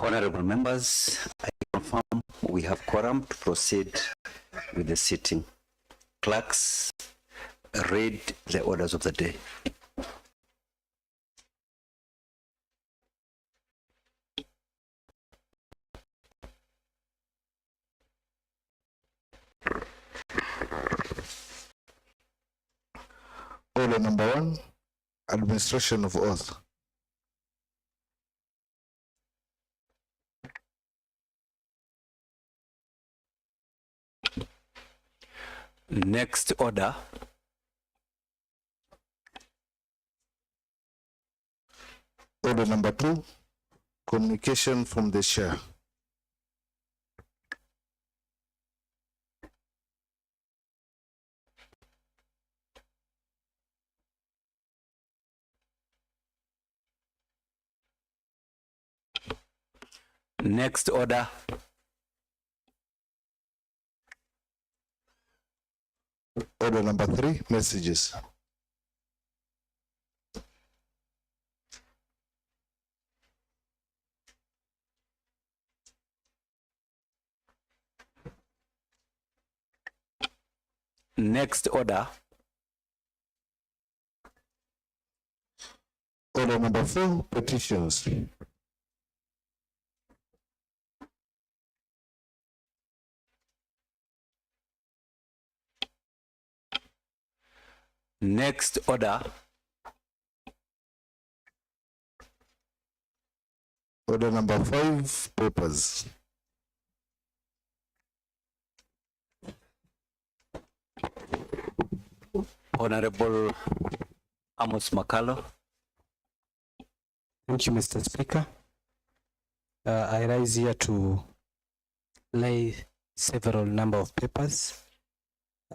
Honorable members, I confirm we have quorum to proceed with the sitting. Clerks, read the orders of the day. Order number 1, administration of oath. Next order. Order number 2, communication from the chair. Next order. Order number 3, messages. Next order. Order number 4, petitions. Next order. Order number 5, papers. Honorable Amos Makalo. Thank you, Mr. Speaker. I rise here to lay several number of papers.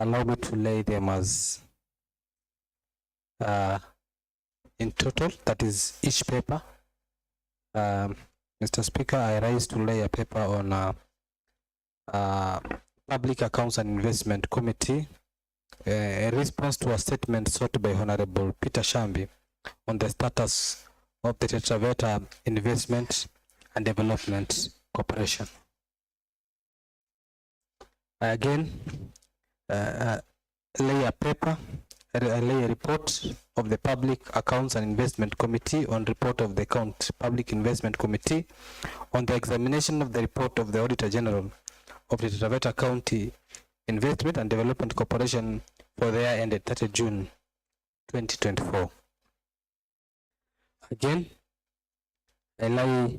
Allow me to lay them as in total, that is each paper. Mr. Speaker, I rise to lay a paper on Public Accounts and Investment Committee, a response to a statement sought by Honorable Peter Shambi on the status of the Taita Taveta Investment and Development Corporation. I again lay a paper, I lay a report of the Public Accounts and Investment Committee on report of the Public Investment Committee on the examination of the report of the Auditor General of the Taita Taveta County Investment and Development Corporation for the year ended 30 June 2024. Again, I lay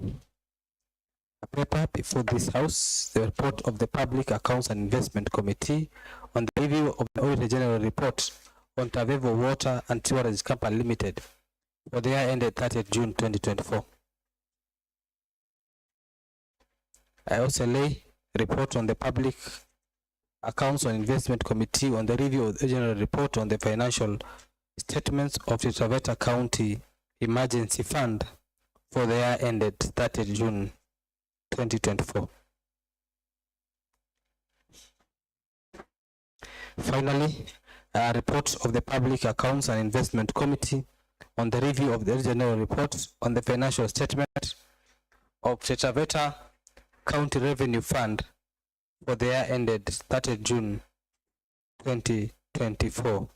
a paper before this House, the report of the Public Accounts and Investment Committee on the review of the Auditor General report on Tavevo Water and Sewerage Company Limited for the year ended 30 June 2024. I also lay a report on the Public Accounts and Investment Committee on the review of the general report on the financial statements of the Taveta County Emergency Fund for the year ended 30 June 2024. Finally, a report of the Public Accounts and Investment Committee on the review of the general report on the financial statement of the Taveta County Revenue Fund for the year ended 30 June 2024.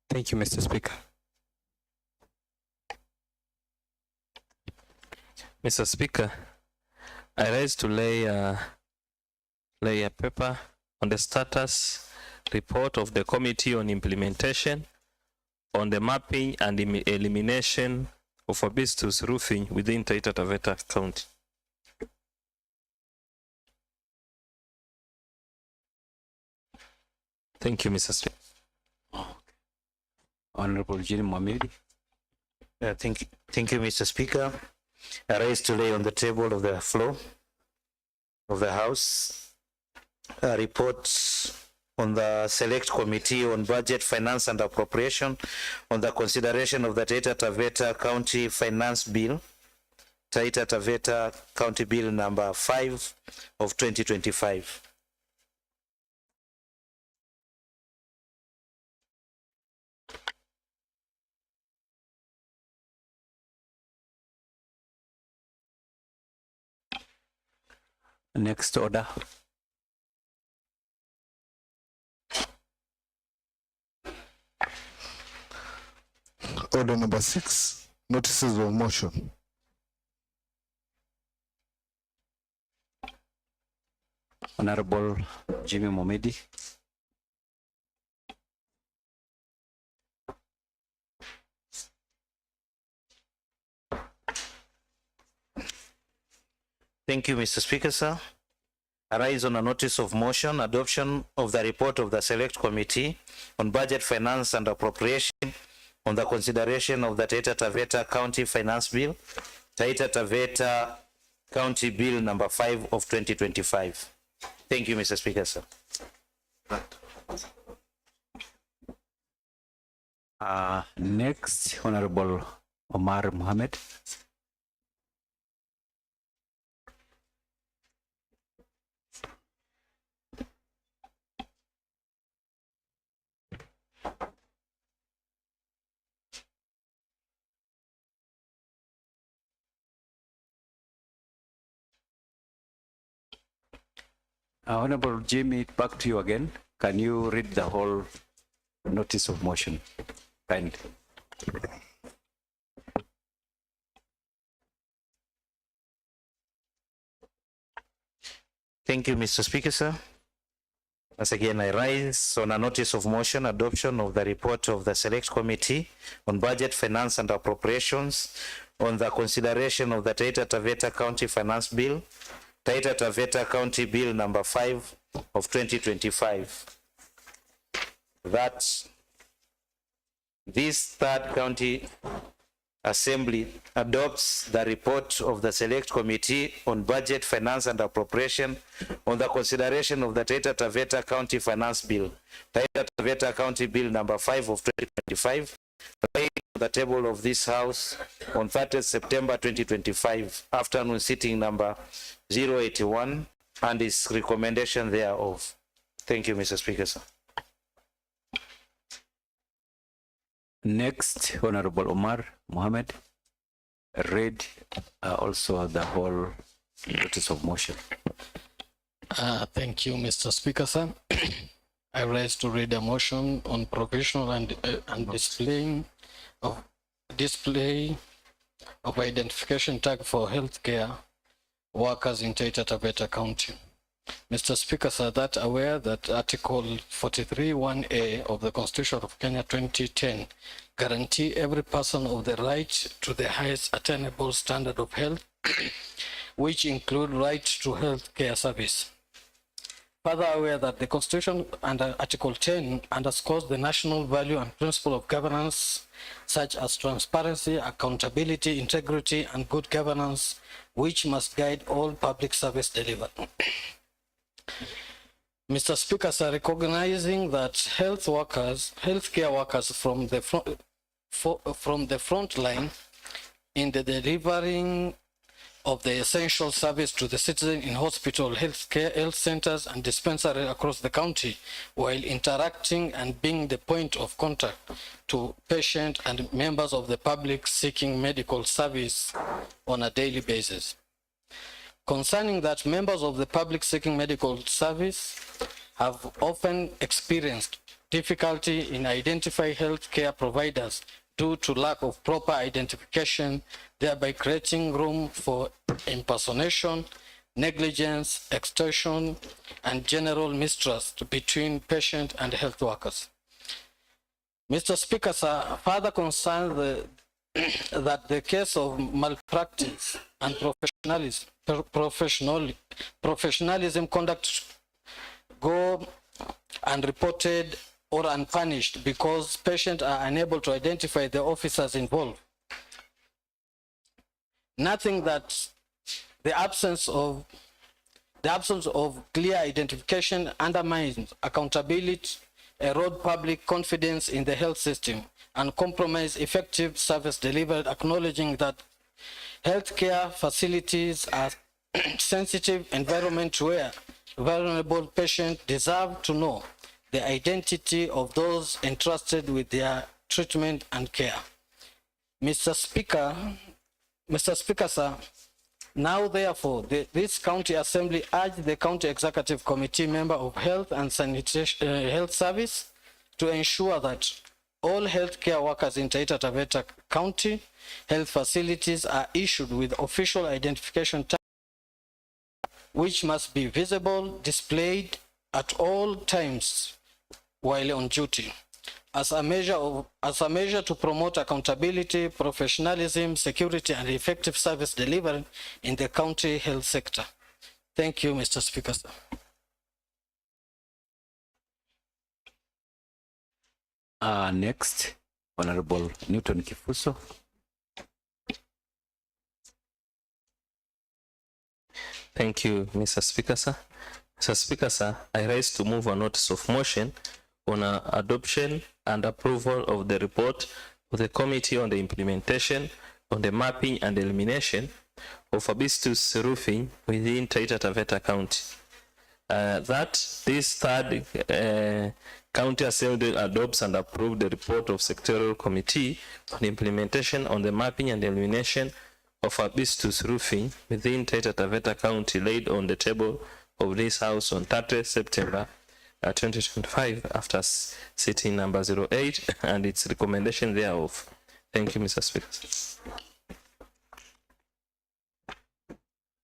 Thank you, Mr. Speaker. Mr. Speaker, I rise to lay a paper on the status report of the Committee on Implementation on the mapping and elimination of asbestos roofing within Taita Taveta County. Thank you, Mr. Speaker. Honorable Jim Mwamiri. Thank you, Mr. Speaker. I rise to lay on the table of the floor of the House a report on the Select Committee on Budget, Finance and Appropriation on the consideration of the Taita Taveta County Finance Bill, Taita Taveta County Bill number 5 of 2025. Next order. Order number 6, notices of motion. Honorable Jimmy Momedi. Thank you, Mr. Speaker, sir. I rise on a notice of motion, adoption of the report of the Select Committee on Budget, Finance and Appropriation on the consideration of the Taita Taveta County Finance Bill, Taita Taveta County Bill number 5 of 2025. Thank you, Mr. Speaker, sir. Next, Honorable Omar Mohammed. Honorable Jimmy, back to you again. Can you read the whole notice of motion? Kindly. Thank you, Mr. Speaker, sir. Once again, I rise on a notice of motion, adoption of the report of the Select Committee on Budget, Finance and Appropriations on the consideration of the Taita Taveta County Finance Bill, Taita Taveta County Bill number 5 of 2025. That this third county assembly adopts the report of the Select Committee on Budget, Finance and Appropriation on the consideration of the Taita Taveta County Finance Bill, Taita Taveta County Bill number 5 of 2025, laid on the table of this House on 30th September 2025, afternoon sitting number 081, and its recommendation thereof. Thank you, Mr. Speaker, sir. Next, Honorable Omar Mohammed. Read also the whole notice of motion. Thank you, Mr. Speaker, sir. I rise to read a motion on provisional and display of identification tag for healthcare workers in Taita Taveta County. Mr. Speaker, sir, that aware that Article 43(1)(a) of the Constitution of Kenya 2010 guarantee every person of the right to the highest attainable standard of health, which include right to health care service. Further aware that the Constitution under Article 10 underscores the national value and principle of governance, such as transparency, accountability, integrity, and good governance, which must guide all public service delivered. Mr. Speaker, sir, recognizing that healthcare workers from the front line in the delivering of the essential service to the citizen in hospital, health centers, and dispensaries across the county, while interacting and being the point of contact to patients and members of the public seeking medical service on a daily basis. Concerning that, members of the public seeking medical service have often experienced difficulty in identifying healthcare providers due to lack of proper identification, thereby creating room for impersonation, negligence, extortion, and general mistrust between patient and health workers. Mr. Speaker, sir, further concerned that the case of malpractice and professionalism conduct go unreported or unpunished because patients are unable to identify the officers involved. Nothing that the absence of clear identification undermines accountability, erode public confidence in the health system, and compromise effective service delivered, acknowledging that healthcare facilities are sensitive environment where vulnerable patients deserve to know the identity of those entrusted with their treatment and care. Mr. Speaker, sir, Now, therefore, this County Assembly urged the County Executive Committee member of Health and Sanitation, Health Service to ensure that all healthcare workers in Taita Taveta County health facilities are issued with official identification tags, which must be visible, displayed at all times while on duty, as a measure to promote accountability, professionalism, security, and effective service delivery in the county health sector. Thank you, Mr. Speaker, sir. Next, Honorable Newton Kifuso. Thank you, Mr. Speaker, sir. Mr. Speaker, sir, I rise to move a notice of motion on adoption and approval of the report of the Committee on the Implementation on the Mapping and Elimination of Asbestos Roofing within Taita Taveta County. That this third County Assembly adopts and approves the report of Sectorial Committee on Implementation on the Mapping and Elimination of Asbestos Roofing within Taita Taveta County, laid on the table of this House on 30 September 2025 after sitting number 08 and its recommendation thereof. Thank you, Mr. Speaker.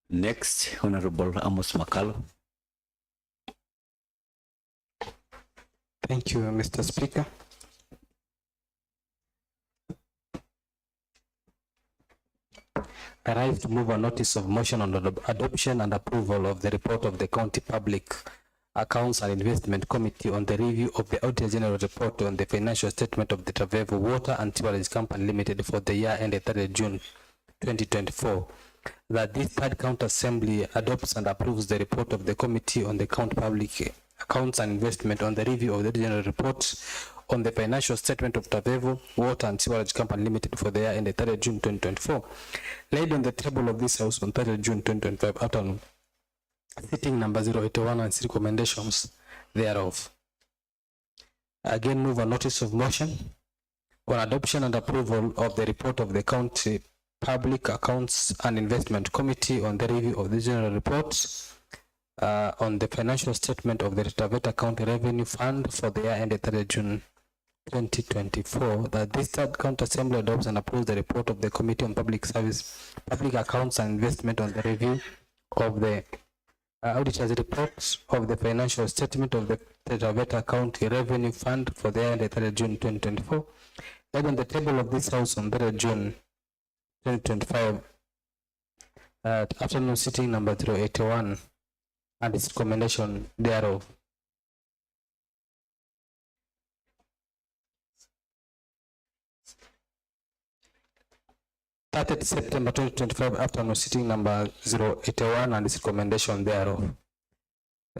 Next, Honorable Amos Makalo. Thank you, Mr. Speaker. I rise to move a notice of motion on the adoption and approval of the report of the County Public Accounts and Investment Committee on the review of the Auditor General report on the financial statement of the Tavevo Water and Sewerage Company Limited for the year ended 30 June 2024. That this third County Assembly adopts and approves the report of the Committee on the County Public Accounts and Investment on the review of the General Report on the financial statement of Tavevo Water and Sewerage Company Limited for the year ended 30 June 2024, laid on the table of this House on 30 June 2025 afternoon, sitting number 081 and recommendations thereof. Again, move a notice of motion on adoption and approval of the report of the County Public Accounts and Investment Committee on the review of the General Reports on the financial statement of the Taveta County Revenue Fund for the year ended 30 June 2024, that this third County Assembly adopts and approves the report of the Committee on Public Service, Public Accounts and Investment on the review of the auditor's reports of the financial statement of the Taveta County Revenue Fund for the year ended 30 June 2024, laid on the table of this House on 30 June 2025 at afternoon sitting number 081 and its recommendation thereof. September 2025 afternoon sitting number 081 and its recommendation thereof.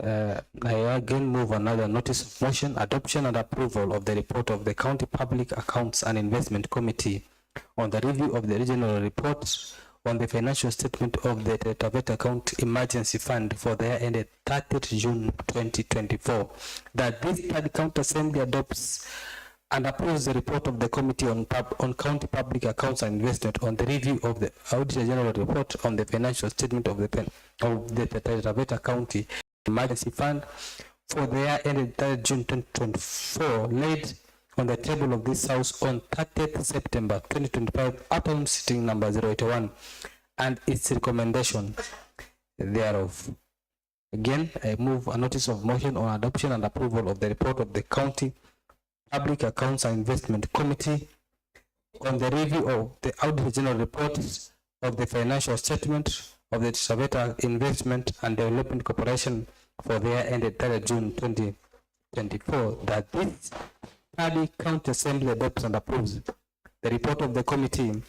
I again move another notice of motion, adoption and approval of the report of the County Public Accounts and Investment Committee on the review of the regional reports on the financial statement of the Taveta County Emergency Fund for the year ended 30 June 2024. That this third County Assembly adopts and approves the report of the Committee on County Public Accounts and Investment on the review of the Auditor General report on the financial statement of the Taveta County Emergency Fund for the year ended 3rd June 2024, laid on the table of this House on 30th September 2025, afternoon sitting number 081, and its recommendation thereof. Again, I move a notice of motion on adoption and approval of the report of the County Public Accounts and Investment Committee on the review of the Auditor General reports of the financial statement of the Taveta Investment and Development Corporation for the year ended 3rd June 2024, that this third County Assembly adopts and approves the report of the Committee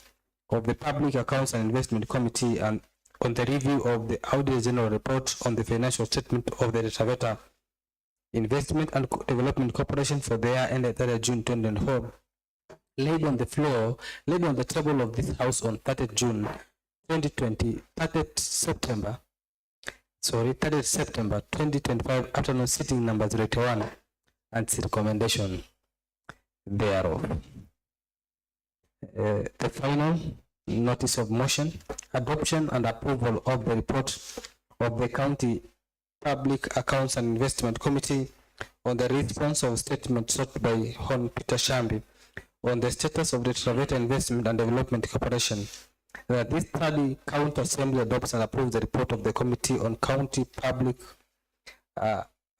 of the Public Accounts and Investment Committee and on the review of the Auditor General report on the financial statement of the Taveta Investment and Development Corporation for the year ended 3rd June 2024, laid on the floor, laid on the table of this House on 30th June 2020, 30th September 2025, afternoon sitting number 081, and its recommendation thereof. The final notice of motion, adoption and approval of the report of the County Public Accounts and Investment Committee on the response of statement sought by Hon Peter Shambi on the status of the Taita Taveta Investment and Development Corporation. That this County Assembly adopts and approves the report of the Committee on County Public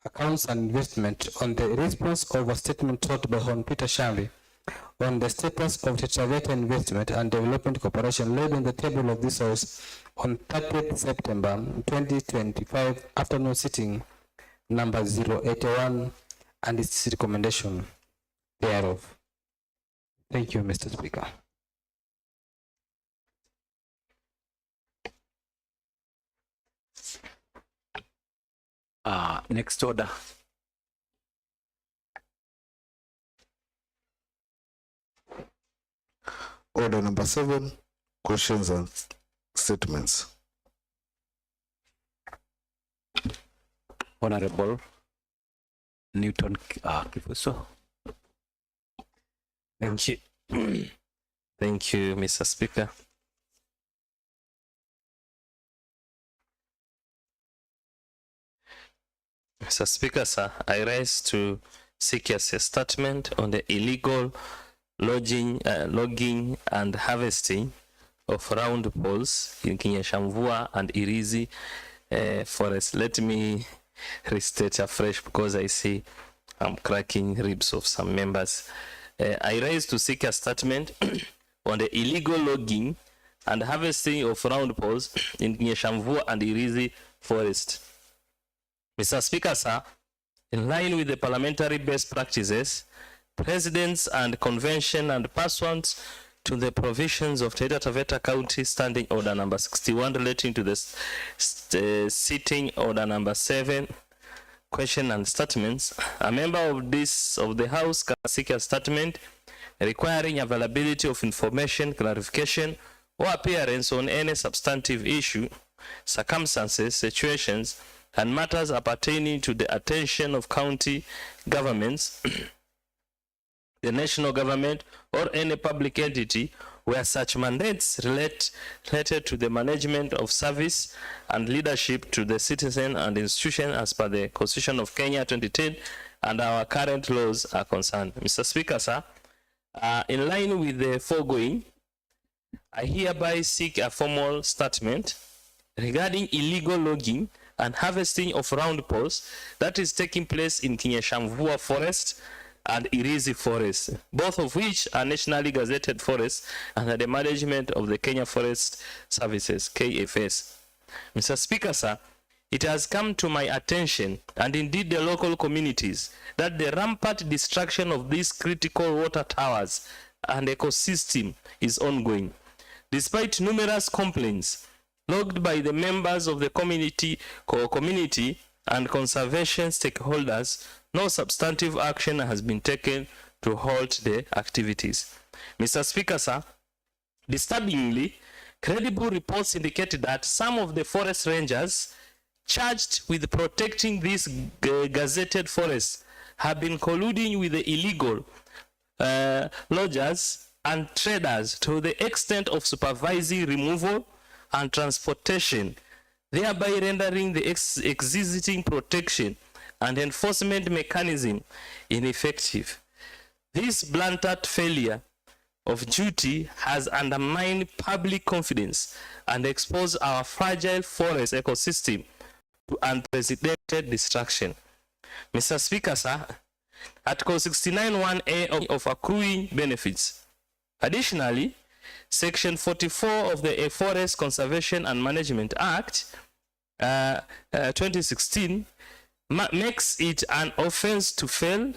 Accounts and Investment on the response of a statement sought by Hon Peter Shambi on the status of the Taita Taveta Investment and Development Corporation laid in the table of this House on 30th September 2025 afternoon sitting number 081 and its recommendation thereof. Thank you, Mr. Speaker. Next order. Order number 7, questions and statements. Honorable Newton Kifuso. Thank you. Thank you, Mr. Speaker. Mr. Speaker, sir, I rise to seek your statement on the illegal logging and harvesting of round poles in Kinyashamvua and Irizi forest. Let me restate afresh because I see I'm cracking ribs of some members. I rise to seek a statement on the illegal logging and harvesting of round poles in Kinyashamvua and Irizi forest. Mr. Speaker, sir, in line with the parliamentary best practices, presidents and convention and pursuant to the provisions of Taita Taveta County Standing Order number 61 relating to the sitting order number 7, question and statements, a member of the House can seek a statement requiring availability of information, clarification, or appearance on any substantive issue, circumstances, situations, and matters appertaining to the attention of county governments, the national government, or any public entity where such mandates related to the management of service and leadership to the citizen and institution as per the Constitution of Kenya 2010 and our current laws are concerned. Mr. Speaker, sir, in line with the foregoing, I hereby seek a formal statement regarding illegal logging and harvesting of round poles that is taking place in Kinyashamvua Forest and Irizi Forest, both of which are nationally gazetted forests under the management of the Kenya Forest Services, KFS. Mr. Speaker, sir, it has come to my attention, and indeed the local communities, that the rampant destruction of these critical water towers and ecosystem is ongoing. Despite numerous complaints logged by the members of the community and conservation stakeholders, no substantive action has been taken to halt the activities. Mr. Speaker, sir, disturbingly, credible reports indicated that some of the forest rangers charged with protecting these gazetted forests have been colluding with the illegal lodgers and traders to the extent of supervising removal and transportation, thereby rendering the existing protection and enforcement mechanism ineffective. This blatant failure of duty has undermined public confidence and exposed our fragile forest ecosystem to unprecedented destruction. Mr. Speaker, sir, Article 69(1)(a) of accruing benefits. Additionally, Section 44 of the Forest Conservation and Management Act 2016 makes it an offense to fell,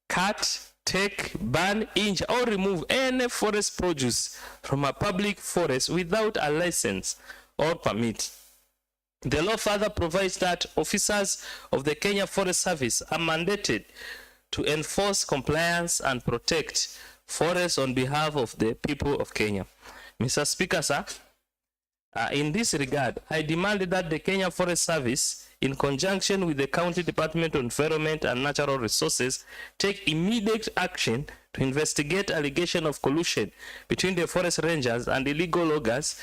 cut, take, burn, injure, or remove any forest produce from a public forest without a license or permit. The law further provides that officers of the Kenya Forest Service are mandated to enforce compliance and protect forests on behalf of the people of Kenya. Mr. Speaker, sir, in this regard, I demand that the Kenya Forest Service in conjunction with the County Department of Environment and Natural Resources, take immediate action to investigate allegation of collusion between the forest rangers and illegal loggers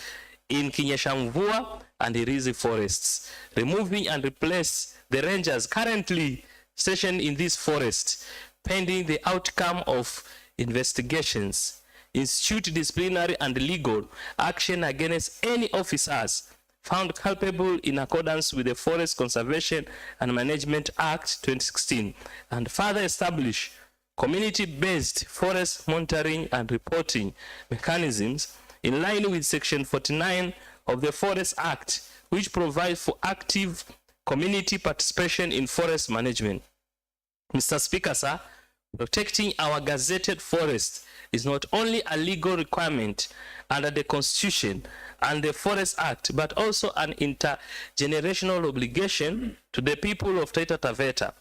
in Kinyeshamvua and Irizi forests, removing and replace the rangers currently stationed in this forest, pending the outcome of investigations. Institute disciplinary and legal action against any officers found culpable in accordance with the Forest Conservation and Management Act 2016, and further establish community-based forest monitoring and reporting mechanisms in line with Section 49 of the Forest Act, which provides for active community participation in forest management. Mr. Speaker, sir, protecting our gazetted forest is not only a legal requirement under the Constitution and the Forest Act, but also an intergenerational obligation to the people of Taita Taveta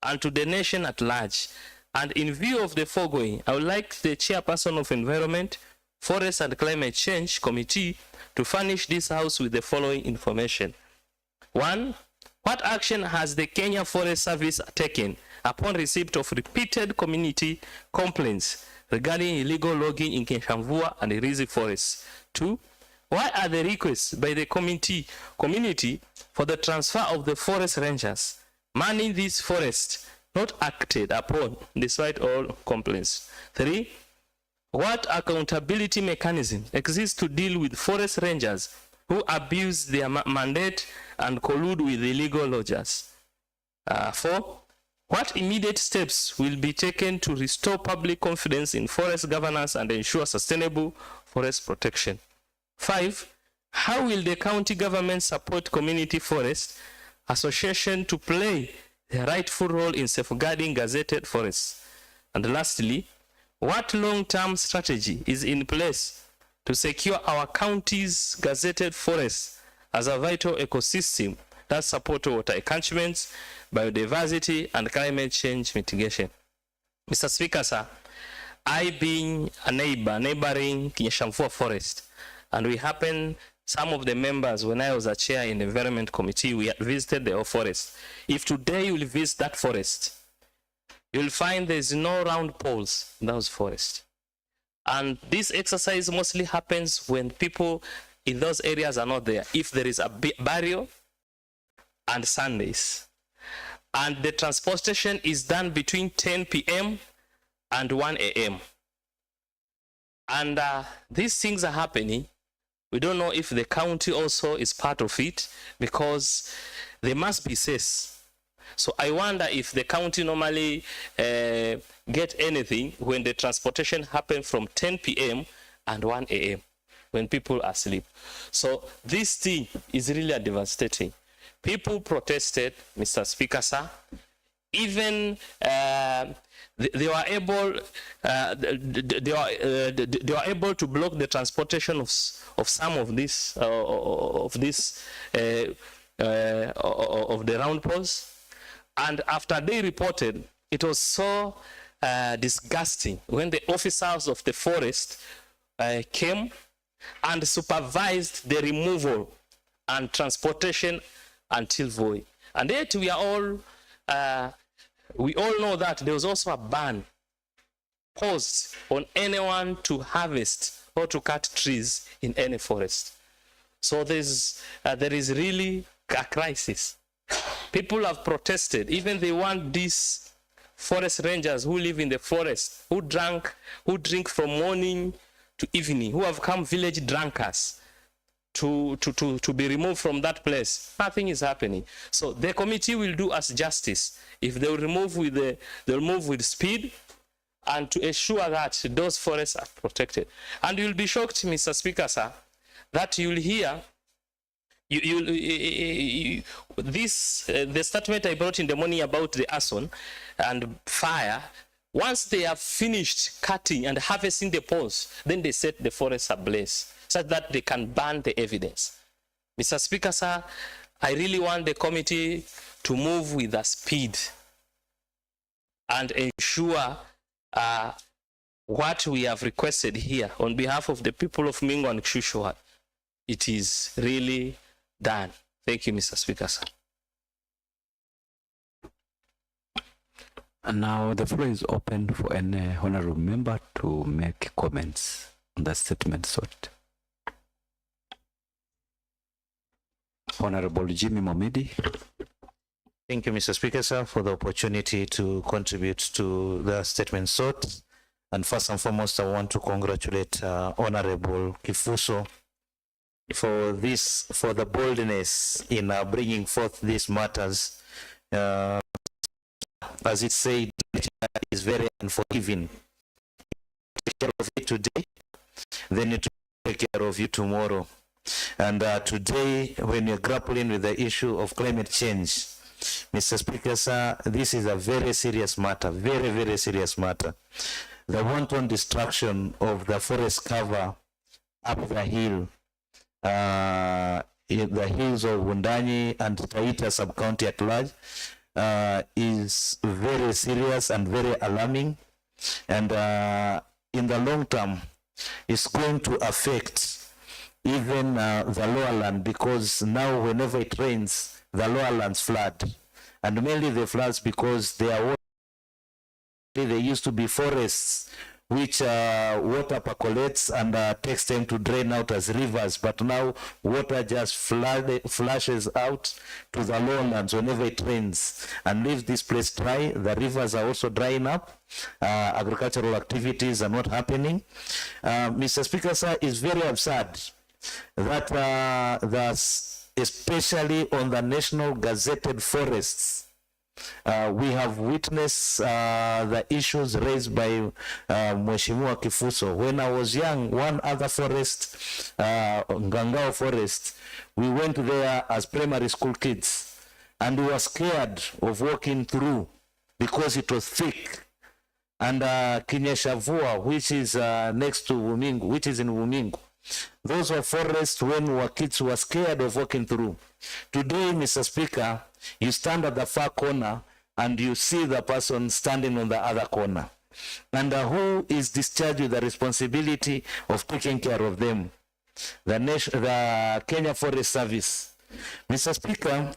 and to the nation at large. And in view of the foregoing, I would like the Chairperson of Environment, Forest and Climate Change Committee to furnish this House with the following information. 1. What action has the Kenya Forest Service taken upon receipt of repeated community complaints regarding illegal logging in Kinyeshamvua and Irizi forests? 2. Why are the requests by the community for the transfer of the forest rangers manning these forests not acted upon despite all complaints? 3. What accountability mechanism exists to deal with forest rangers who abuse their mandate and collude with illegal loggers? 4. What immediate steps will be taken to restore public confidence in forest governance and ensure sustainable forest protection? 5. How will the county government support community forest association to play their rightful role in safeguarding gazetted forests? And lastly, what long-term strategy is in place to secure our county's gazetted forests as a vital ecosystem that support water enrichments, biodiversity, and climate change mitigation? Mr. Speaker, sir, I being a neighboring Kinyeshamvua forest, and we happen, some of the members, when I was a chair in the Environment Committee, we had visited the forest. If today you will visit that forest, you'll find there's no round poles in those forests. And this exercise mostly happens when people in those areas are not there. If there is a barrier and Sundays. And the transportation is done between 10 p.m. and 1 a.m. And these things are happening. We don't know if the county also is part of it, because they must be safe. So I wonder if the county normally get anything when the transportation happens from 10 p.m. and 1 a.m. when people are asleep. So this thing is really devastating. People protested, Mr. Speaker, sir. Even they were able to block the transportation of some of this of the round poles. And after they reported, it was so disgusting when the officers of the forest came and supervised the removal and transportation until Voi. And yet we all know that there was also a ban posed on anyone to harvest or to cut trees in any forest. So there is really a crisis. People have protested. Even they want these forest rangers who live in the forest, who drink from morning to evening, who have come village drunkards, to be removed from that place. Nothing is happening. So the committee will do us justice if they will remove with speed, and to ensure that those forests are protected. And you'll be shocked, Mr. Speaker, sir, that you'll hear the statement I brought in the morning about the arson and fire. Once they have finished cutting and harvesting the poles, then they set the forest ablaze, such that they can burn the evidence. Mr. Speaker, sir, I really want the committee to move with a speed and ensure what we have requested here on behalf of the people of Mingo and Kshushuat, it is really done. Thank you, Mr. Speaker, sir. And now the floor is open for any honorable member to make comments on the statement sought. Honorable Jimmy Momedi. Thank you, Mr. Speaker, sir, for the opportunity to contribute to the statement sought. And first and foremost, I want to congratulate Honorable Kifuso for the boldness in bringing forth these matters. As it said, nature is very unforgiving. Take care of it today, then it will take care of you tomorrow. And today, when you're grappling with the issue of climate change, Mr. Speaker, sir, this is a very serious matter, very, very serious matter. The wanton destruction of the forest cover up the hill, in the hills of Wundanyi and Taita sub-county at large, is very serious and very alarming. And in the long term, it's going to affect even the lower land, because now whenever it rains, the lower lands flood. And mainly the floods because they used to be forests which water percolates and takes time to drain out as rivers, but now water just flushes out to the lowlands whenever it rains and leaves this place dry. The rivers are also drying up. Agricultural activities are not happening. Mr. Speaker, sir, it's very absurd that especially on the national gazetted forests, we have witnessed the issues raised by Mheshimiwa Kifuso. When I was young, one other forest, Ngangao Forest, we went there as primary school kids, and we were scared of walking through because it was thick. And Kinyeshavua, which is next to Wumingu, which is in Wumingu, those were forests when we were kids who were scared of walking through. Today, Mr. Speaker, you stand at the far corner and you see the person standing on the other corner. And who is discharged with the responsibility of taking care of them? The Kenya Forest Service. Mr. Speaker,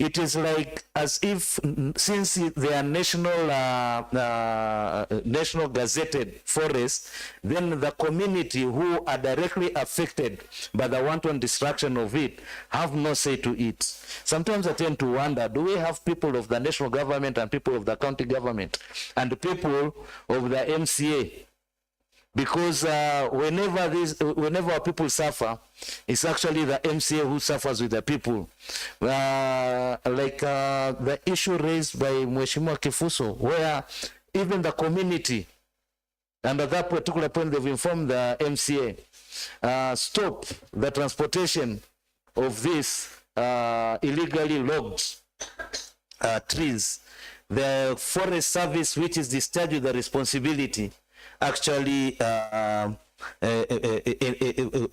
it is like as if, since they are national gazetted forests, then the community who are directly affected by the wanton destruction of it have no say to it. Sometimes I tend to wonder, do we have people of the national government and people of the county government and people of the MCA? Because whenever people suffer, it's actually the MCA who suffers with the people. The issue raised by Mheshimiwa Kifuso, where even the community, and at that particular point they've informed the MCA, stop the transportation of these illegally logged trees. The Forest Service, which is discharged with the responsibility, actually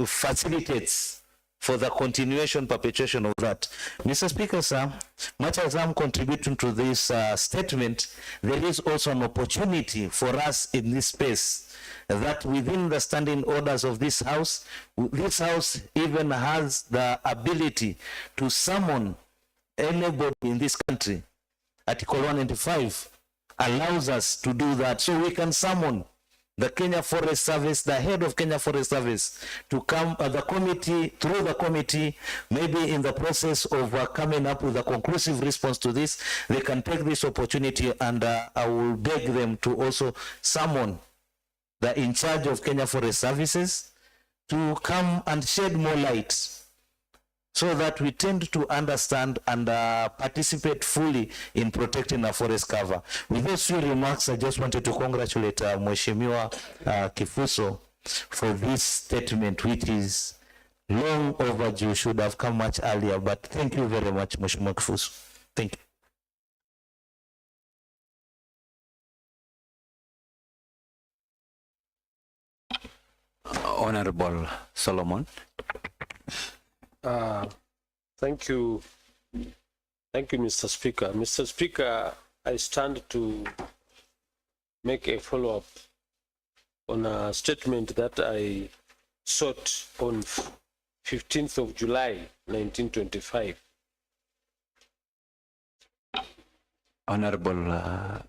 facilitates for the perpetuation of that. Mr. Speaker, sir, much as I'm contributing to this statement, there is also an opportunity for us in this space that within the standing orders of this House even has the ability to summon anybody in this country. Article 195 allows us to do that, so we can summon the Kenya Forest Service, the head of Kenya Forest Service, to come the committee, through the committee, maybe in the process of coming up with a conclusive response to this, they can take this opportunity, and I will beg them to also summon the in charge of Kenya Forest Services to come and shed more light, so that we tend to understand and participate fully in protecting our forest cover. With those few remarks, I just wanted to congratulate Mheshimiwa Kifuso for this statement, which is long overdue, should have come much earlier. But thank you very much, Mheshimiwa Kifuso. Thank you. Honorable Solomon. Thank you, Mr. Speaker. Mr. Speaker, I stand to make a follow-up on a statement that I sought on 15th of July, 1925. Honorable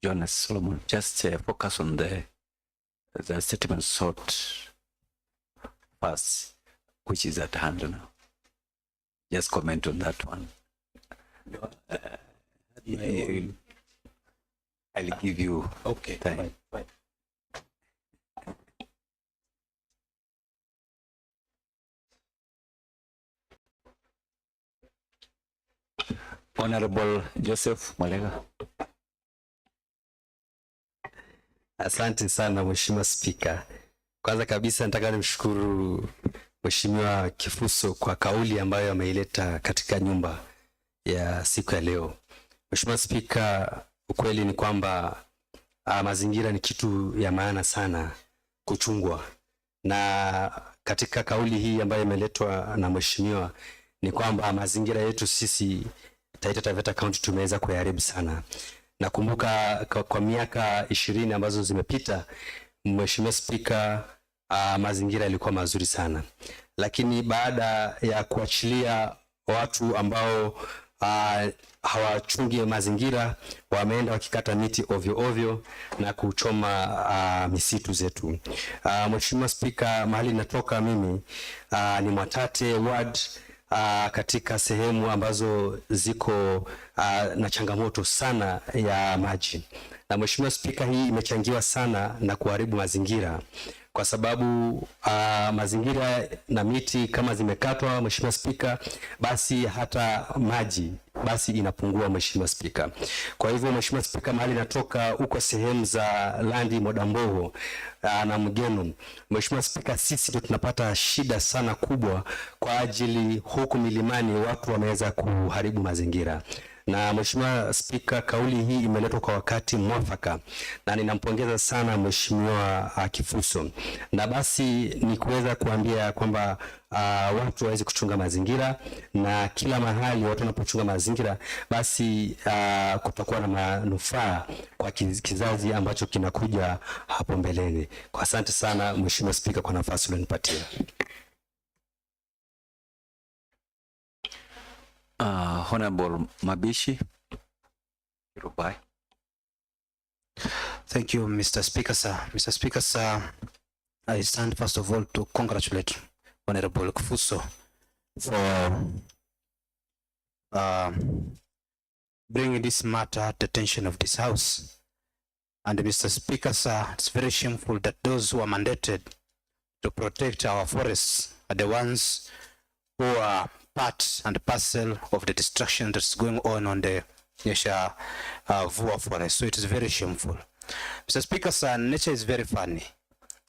Jonas Solomon, just focus on the statement sought first, which is at hand now. Just comment on that one. I'll give you time. Fine. Honorable Joseph Malega. Asante sana Mheshimiwa Spika. Kwanza kabisa nataka nimshukuru Mheshimiwa Kifuso kwa kauli ambayo ameileta katika nyumba ya siku ya leo. Mheshimiwa Spika, ukweli ni kwamba mazingira ni kitu ya maana sana kuchungwa. Na katika kauli hii ambayo imeletwa na Mheshimiwa ni kwamba mazingira yetu sisi Taita Taveta County tumeweza kuyaharibu sana. Nakumbuka kwa miaka 20 ambazo zimepita, Mheshimiwa Spika, mazingira yalikuwa mazuri sana. Lakini baada ya kuachilia watu ambao hawachungi mazingira, wameenda wakikata miti ovyo ovyo na kuchoma misitu zetu. Mheshimiwa Spika, mahali natoka mimi ni Mwatate ward, katika sehemu ambazo ziko na changamoto sana ya maji. Na Mheshimiwa Spika, hii imechangiwa sana na kuharibu mazingira, kwa sababu mazingira na miti kama zimekatwa, Mheshimiwa Spika, basi hata maji basi inapungua, Mheshimiwa Spika. Kwa hivyo Mheshimiwa Spika, mahali natoka huko sehemu za Landi, Modambogo na Mgeno, Mheshimiwa Spika, sisi ndio tunapata shida sana kubwa kwa ajili huku milimani watu wameweza kuharibu mazingira. Na Mheshimiwa Spika, kauli hii imeletwa kwa wakati mwafaka na ninampongeza sana Mheshimiwa Kifuso. Na basi ni kuweza kuambia kwamba watu waweze kuchunga mazingira, na kila mahali watu wanapochunga mazingira basi kutakuwa na manufaa kwa kizazi ambacho kinakuja hapo mbeleni. Kwa asante sana Mheshimiwa Spika kwa nafasi ulionipatia. Honorable Mabishi. Rubai. Thank you, Mr. Speaker, sir. Mr. Speaker, sir, I stand first of all to congratulate Honorable Kifuso for bringing this matter at the attention of this House. And Mr. Speaker, sir, it's very shameful that those who are mandated to protect our forests are the ones who are part and parcel of the destruction that's going on the Nyesha Vua forest. So it is very shameful. Mr. Speaker, sir, nature is very funny.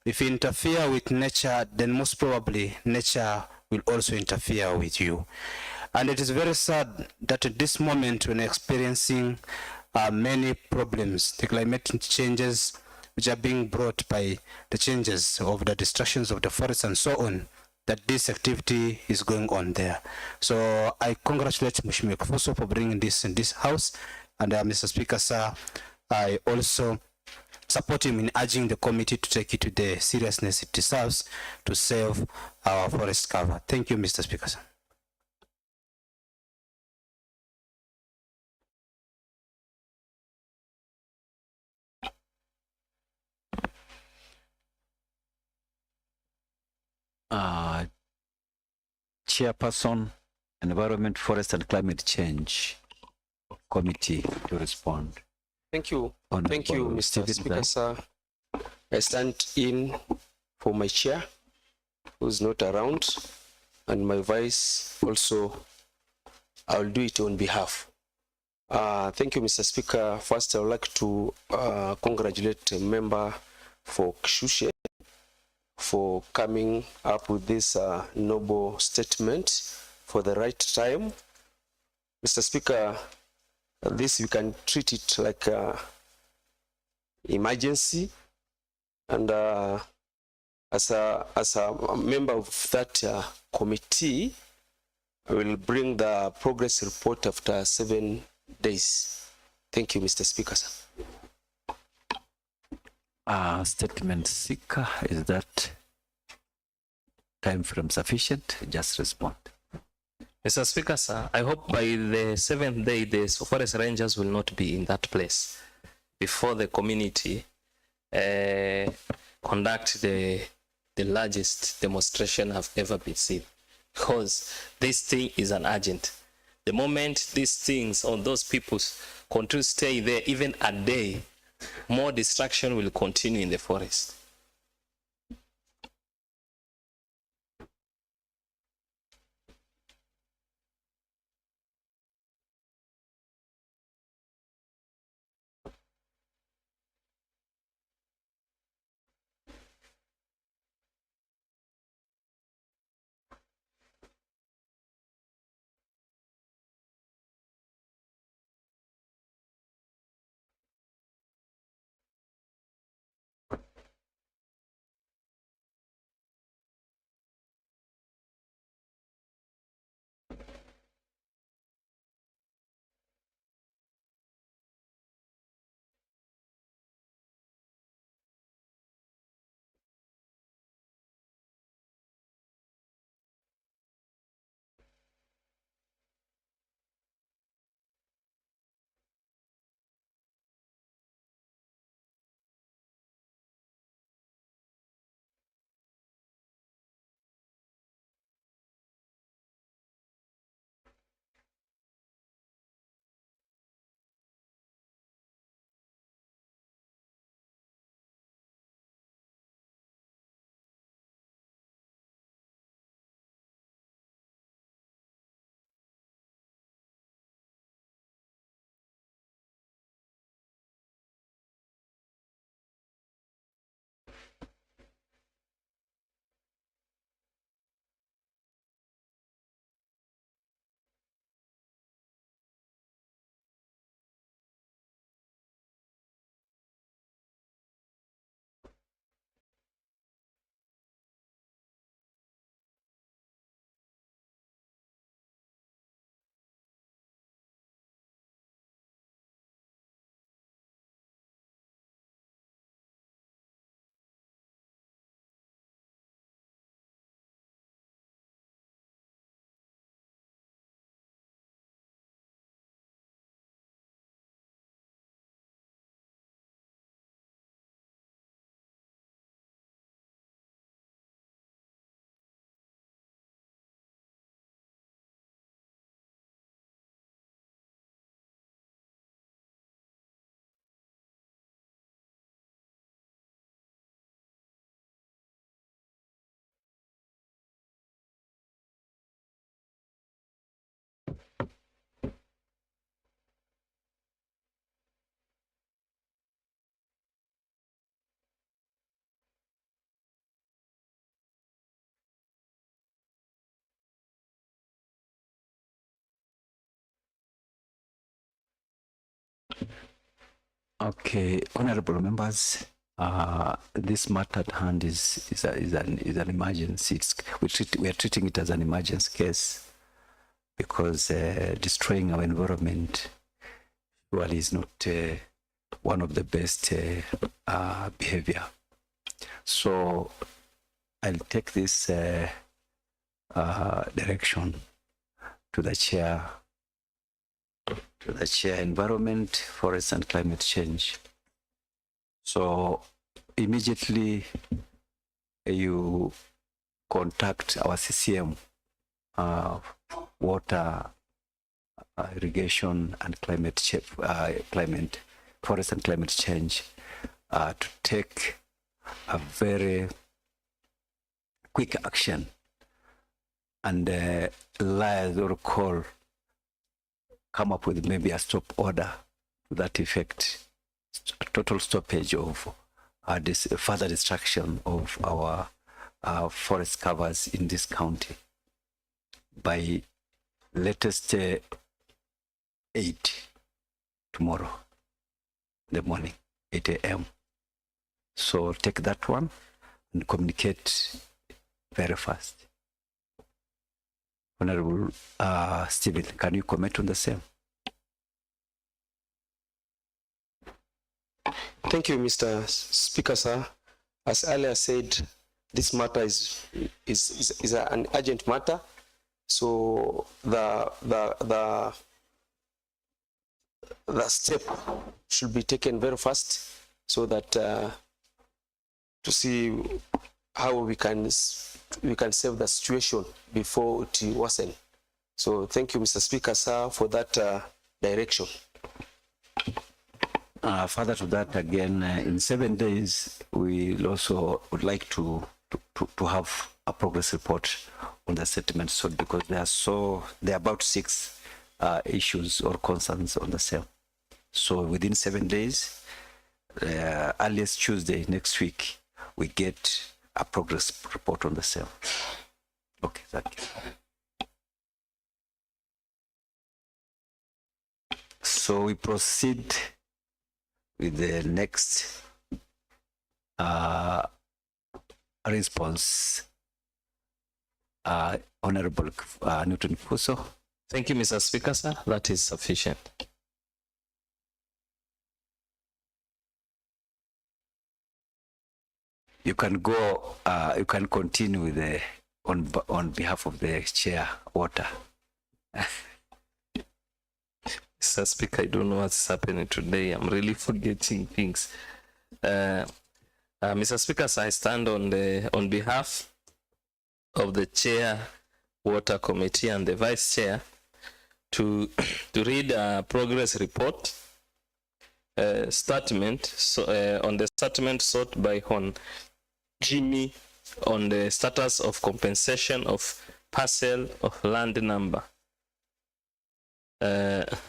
If you interfere with nature, then most probably nature will also interfere with you. And it is very sad that at this moment when experiencing many problems, the climate changes which are being brought by the changes of the destructions of the forests and so on, that this activity is going on there. So I congratulate Mheshimiwa Kifuso for bringing this in this House. And Mr. Speaker, sir, I also support him in urging the committee to take it to the seriousness it deserves to save our forest cover. Thank you, Mr. Speaker, sir. Chairperson, Environment, Forest and Climate Change Committee to respond. Thank you. Honorable Thank you, Mr. Stephen Speaker, Zai. sir. I stand in for my chair, who's not around, and my vice also. I'll do it on behalf. Thank you, Mr. Speaker. First, I would like to congratulate a member for Kishushe for coming up with this noble statement for the right time. Mr. Speaker, this we can treat it like emergency, and as a member of that committee, I will bring the progress report after 7 days. Thank you, Mr. Speaker, sir. Statement seeker, is that time frame sufficient? Just respond. Mr. Speaker, sir, I hope by the 7th day, the forest rangers will not be in that place. before the community conduct the largest demonstration I've ever been seen, because this thing is an urgent. The moment these things or those people continue to stay there even a day, more destruction will continue in the forest. Okay, honorable members, this matter at hand is an emergency. We are treating it as an emergency case because destroying our environment surely is not one of the best behavior. So I'll take this direction to the chair. Environment, Forest and Climate Change. So immediately you contact our CCM, water, irrigation and climate, forest and climate change, to take a very quick action and liaise or call, come up with maybe a stop order to that effect, total stoppage of this further destruction of our forest covers in this county by latest 8 tomorrow in the morning, 8 a.m. So take that one and communicate very fast. Honorable Stephen, can you comment on the same? Thank you, Mr. Speaker, sir. As earlier said, this matter is an urgent matter. So the the step should be taken very fast so that to see how we can save the situation before it worsen. So thank you, Mr. Speaker, sir, for that direction. Further to that, again, in 7 days, we also would like to have a progress report on the settlement sort, because there are about 6 issues or concerns on the sale. So within 7 days, earliest Tuesday next week, we get a progress report on the sale. Okay, thank you. So we proceed with the next response. Honorable Newton Fuso. Thank you, Mr. Speaker, sir. That is sufficient. You can go. You can continue with the on behalf of the chair. Water. Mr. Speaker, I don't know what's happening today. I'm really forgetting things. Mr. Speaker, I stand on behalf of the chair, Water Committee, and the vice chair to read a progress report statement on the statement sought by Hon Jimmy on the status of compensation of parcel of land number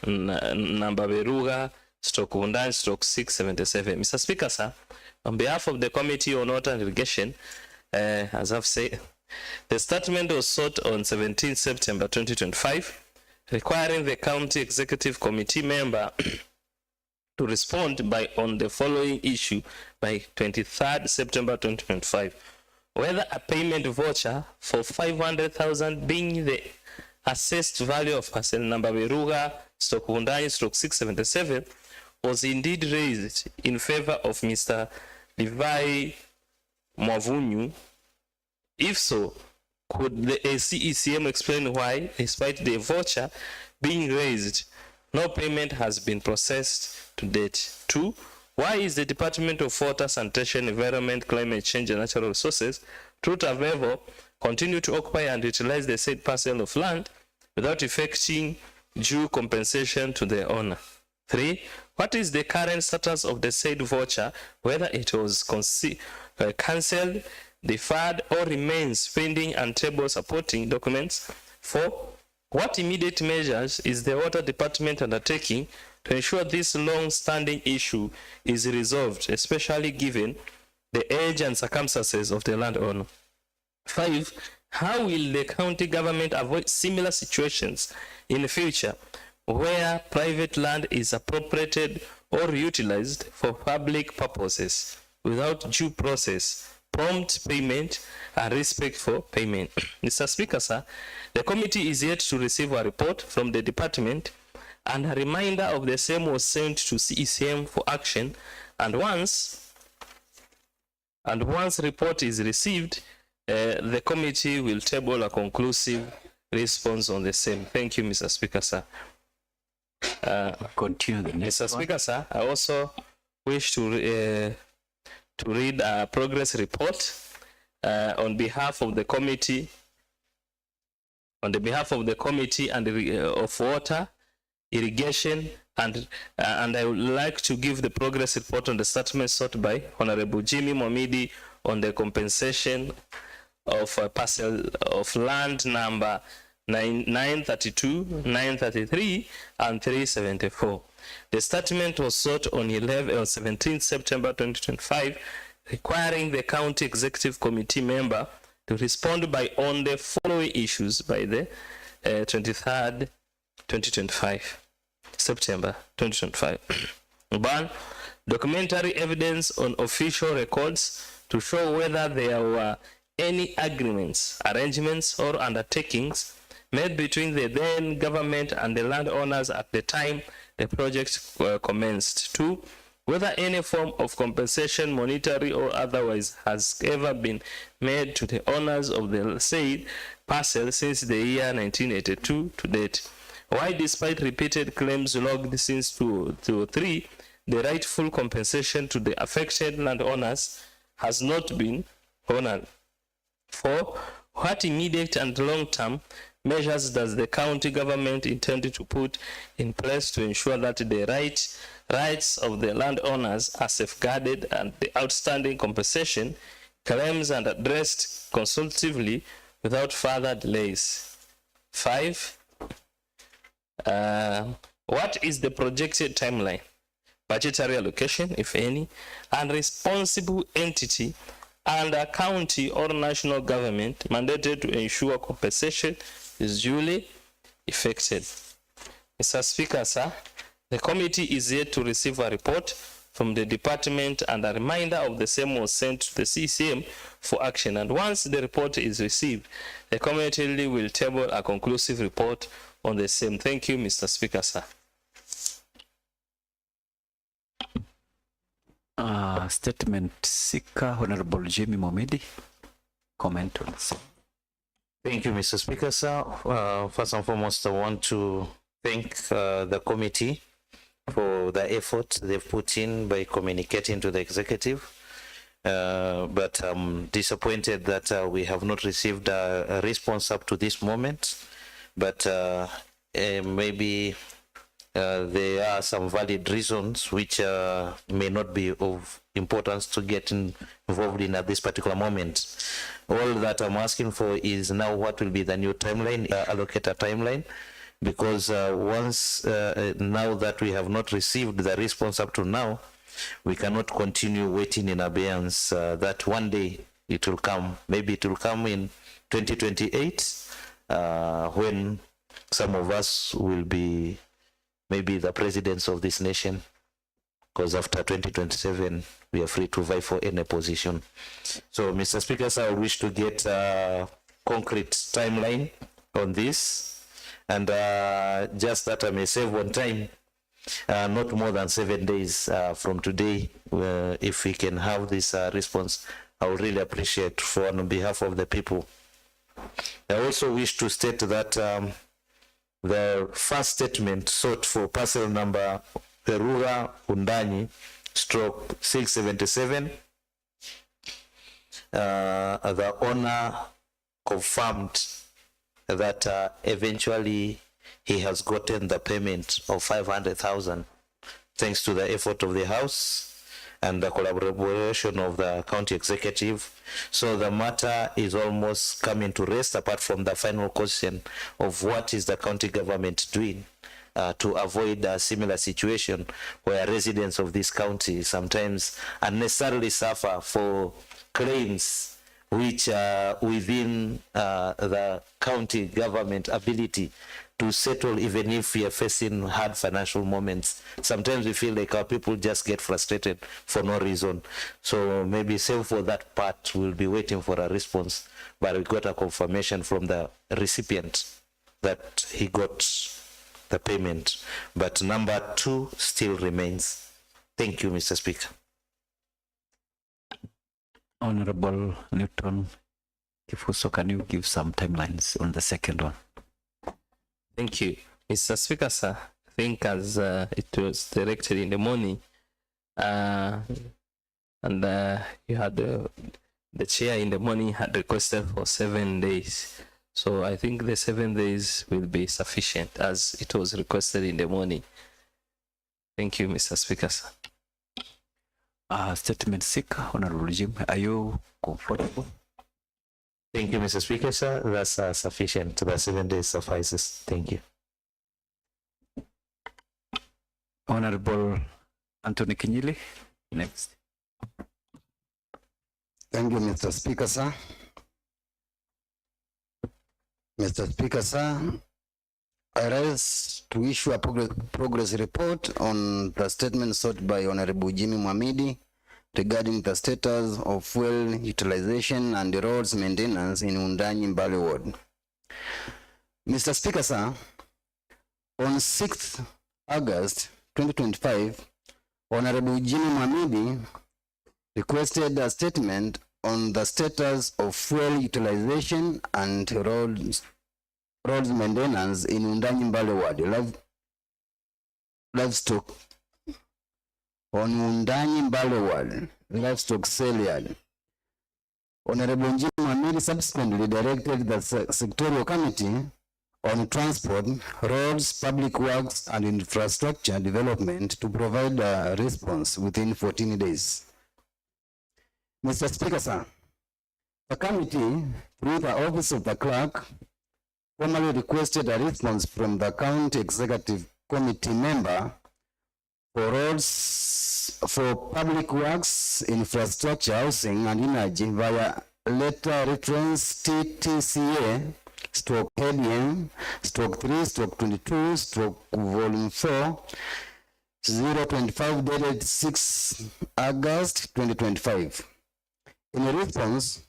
number Beruga /Undan /677. Mr. Speaker, sir, on behalf of the Committee on Water and Irrigation, as I've said, the statement was sought on 17 September 2025, requiring the County Executive Committee member to respond on the following issue by 23rd September 2025. Whether a payment voucher for 500,000 being the assessed value of parcel number Beruga /Undani /677 was indeed raised in favor of Mr. Levi Mwavunyu. If so, could the CECM explain why, despite the voucher being raised, no payment has been processed to date? 2. Why is the Department of Water, Sanitation, Environment, Climate Change and Natural Resources, TAVEVO, continue to occupy and utilize the said parcel of land without effecting due compensation to the owner? 3. What is the current status of the said voucher, whether it was cancelled, deferred, or remains pending and table supporting documents? 4. What immediate measures is the Water Department undertaking to ensure this long-standing issue is resolved, especially given the age and circumstances of the landowner? 5. How will the county government avoid similar situations in the future where private land is appropriated or utilized for public purposes without due process, prompt payment, and respect for payment? Mr. Speaker, sir, the committee is yet to receive a report from the department, and a reminder of the same was sent to CECM for action, and once report is received, the committee will table a conclusive response on the same. Thank you, Mr. Speaker, sir. Continue the next Mr. Speaker, sir, I also wish to read a progress report on behalf of the committee, and of water, irrigation, and I would like to give the progress report on the statement sought by Honorable Jimmy Mwamidi on the compensation of a parcel of land number 932, 933, and 374. The statement was sought on 17 September 2025, requiring the County Executive Committee member to respond on the following issues by the 23rd, 2025, September 2025. 1. Documentary evidence on official records to show whether there were any agreements, arrangements, or undertakings made between the then government and the landowners at the time the project commenced. 2. Whether any form of compensation, monetary or otherwise, has ever been made to the owners of the said parcel since the year 1982 to date. Why, despite repeated claims logged since 2003, the rightful compensation to the affected landowners has not been honored? 4. What immediate and long-term measures does the county government intend to put in place to ensure that the rights of the landowners are safeguarded and the outstanding compensation claims and addressed consultatively without further delays? 5. What is the projected timeline, budgetary allocation, if any, and responsible entity under county or national government mandated to ensure compensation is duly effected? Mr. Speaker, sir, the committee is yet to receive a report from the department, and a reminder of the same was sent to the CCM for action. And once the report is received, the committee will table a conclusive report on the same. Thank you, Mr. Speaker, sir. Statement seeker, Honorable Jimmy Momedi. Comment on this. Thank you, Mr. Speaker, sir. First and foremost, I want to thank the committee for the effort they've put in by communicating to the executive. But I'm disappointed that we have not received a response up to this moment. But maybe there are some valid reasons which may not be of importance to get involved in at this particular moment. All that I'm asking for is now what will be the new timeline, allocate a timeline, because once now that we have not received the response up to now, we cannot continue waiting in abeyance that one day it will come. Maybe it will come in 2028 when some of us will be maybe the presidents of this nation, because after 2027 we are free to vie for any position. So, Mr. Speaker, sir, I wish to get a concrete timeline on this, and just that I may save on time, not more than 7 days from today. If we can have this response, I would really appreciate for on behalf of the people. I also wish to state that the first statement sought for parcel number Perura Undanyi stroke 677, the owner confirmed that eventually he has gotten the payment of 500,000 thanks to the effort of the House and the collaboration of the county executive. So the matter is almost coming to rest, apart from the final question of what is the county government doing to avoid a similar situation where residents of this county sometimes unnecessarily suffer for claims which are within the county government ability to settle, even if we are facing hard financial moments. Sometimes we feel like our people just get frustrated for no reason. So maybe save for that part, we'll be waiting for a response, but we got a confirmation from the recipient that he got the payment. But number 2 still remains. Thank you, Mr. Speaker. Honorable Newton Kifuso, can you give some timelines on the second one? Thank you, Mr. Speaker, sir. I think as it was directed in the morning, and you had the chair in the morning had requested for 7 days. So I think the 7 days will be sufficient as it was requested in the morning. Thank you, Mr. Speaker, sir. Statement seeker, Honorable Jim, are you comfortable? Thank you, Mr. Speaker, sir. That's sufficient. The 7 days suffices. Thank you. Honorable Anthony Kinyili, next. Thank you, Mr. Speaker, sir. Mr. Speaker, sir, I rise to issue a progress report on the statement sought by Honorable Jimmy Mwamidi regarding the status of fuel utilization and the roads maintenance in Undanyi Mbale Ward. Mr. Speaker, sir, on 6th August 2025, Honorable Jimmy Mwamidi requested a statement on the status of fuel utilization and roads roads maintenance in Undanyi Mbale Ward, livestock on Undanyi Mbale Ward, livestock sale yard. Honorable Njima Amiri subsequently directed the sectorial committee on transport, roads, public works, and infrastructure development to provide a response within 14 days. Mr. Speaker, sir, the committee, through the office of the clerk, formally requested a response from the county executive committee member for roads, for public works, infrastructure, housing, and energy via letter reference TTCA stroke ADM stroke 3 stroke 22 stroke volume 4 025 dated 6 August 2025. In response,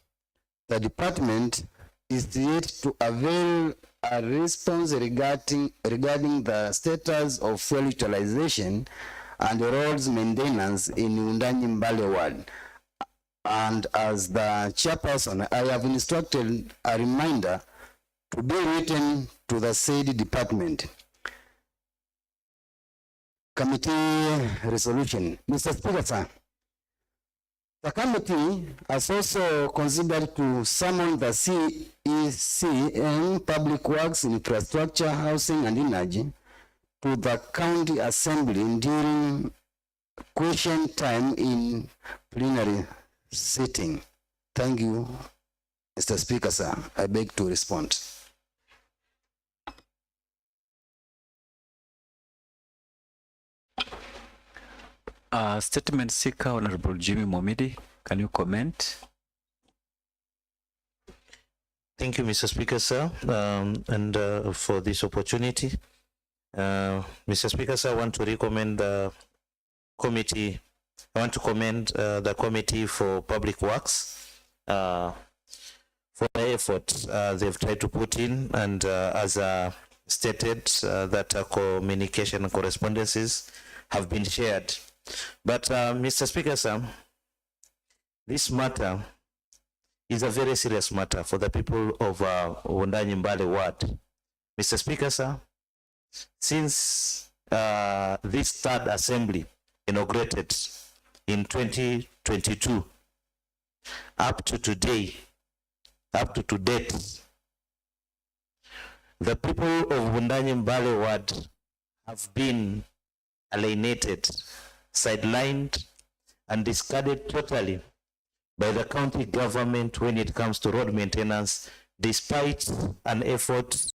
the department is yet to avail a response regarding the status of fuel utilization and roads maintenance in Undanyi Mbale Ward. And as the chairperson, I have instructed a reminder to be written to the said department. Committee resolution. Mr. Speaker, sir, the committee has also considered to summon the CECN, Public Works, Infrastructure, Housing, and Energy to the County Assembly during question time in plenary sitting. Thank you, Mr. Speaker, sir. I beg to respond. Statement seeker, Honorable Jimmy Mwamidi, can you comment? Thank you, Mr. Speaker, sir, and for this opportunity. Mr. Speaker, sir, I want to recommend the committee. I want to commend the Committee for Public Works for the effort they've tried to put in, and as stated, that communication and correspondences have been shared. But Mr. Speaker, sir, this matter is a very serious matter for the people of Undanyi Mbale Ward. Mr. Speaker, sir, since this third assembly inaugurated in 2022, up to date, the people of Undanyi Mbale Ward have been alienated, sidelined, and discarded totally by the county government when it comes to road maintenance, despite an effort,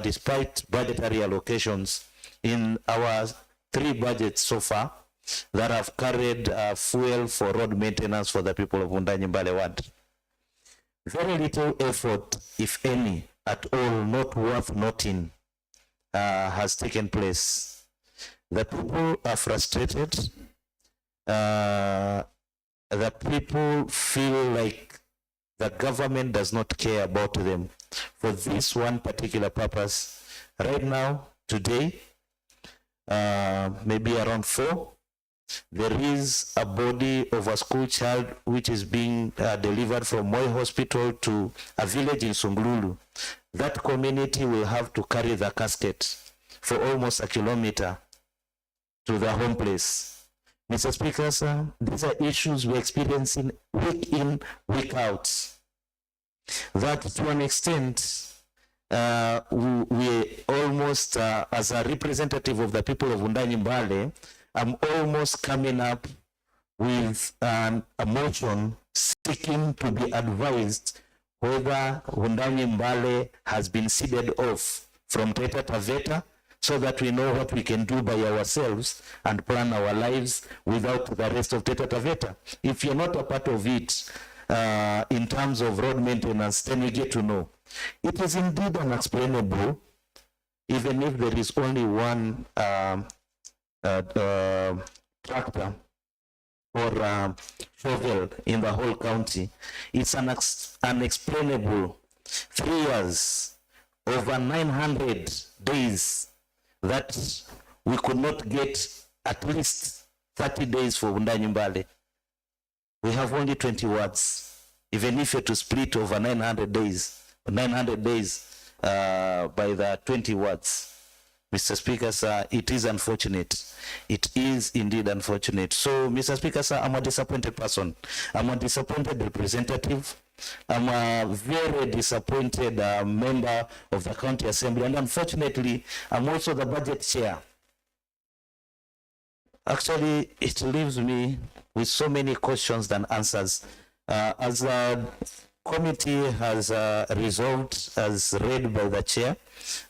despite budgetary allocations in our 3 budgets so far that have carried fuel for road maintenance for the people of Undanyi Mbale Ward. Very little effort, if any, at all, not worth noting, has taken place. The people are frustrated. The people feel like the government does not care about them for this one particular purpose. Right now, today, maybe around 4, there is a body of a school child which is being delivered from Moi Hospital to a village in Sunglulu. That community will have to carry the casket for almost a kilometer to their home place. Mr. Speaker, sir, these are issues we're experiencing week in, week out. That to an extent, we almost, as a representative of the people of Undanyi Mbale, I'm almost coming up with a motion seeking to be advised whether Undanyi Mbale has been seeded off from Taita Taveta, so that we know what we can do by ourselves and plan our lives without the rest of Taita Taveta. If you're not a part of it in terms of road maintenance, then you get to know. It is indeed unexplainable, even if there is only one tractor or shovel in the whole county. It's unexplainable. 3 years, over 900 days, that we could not get at least 30 days for Undanyi Mbale. We have only 20 wards. Even if you're to split over 900 days, by the 20 words. Mr. Speaker, sir, it is unfortunate. It is indeed unfortunate. So, Mr. Speaker, sir, I'm a disappointed person. I'm a disappointed representative. I'm a very disappointed member of the County Assembly. And unfortunately, I'm also the budget chair. Actually, it leaves me with so many questions than answers. As the committee has resolved, as read by the chair,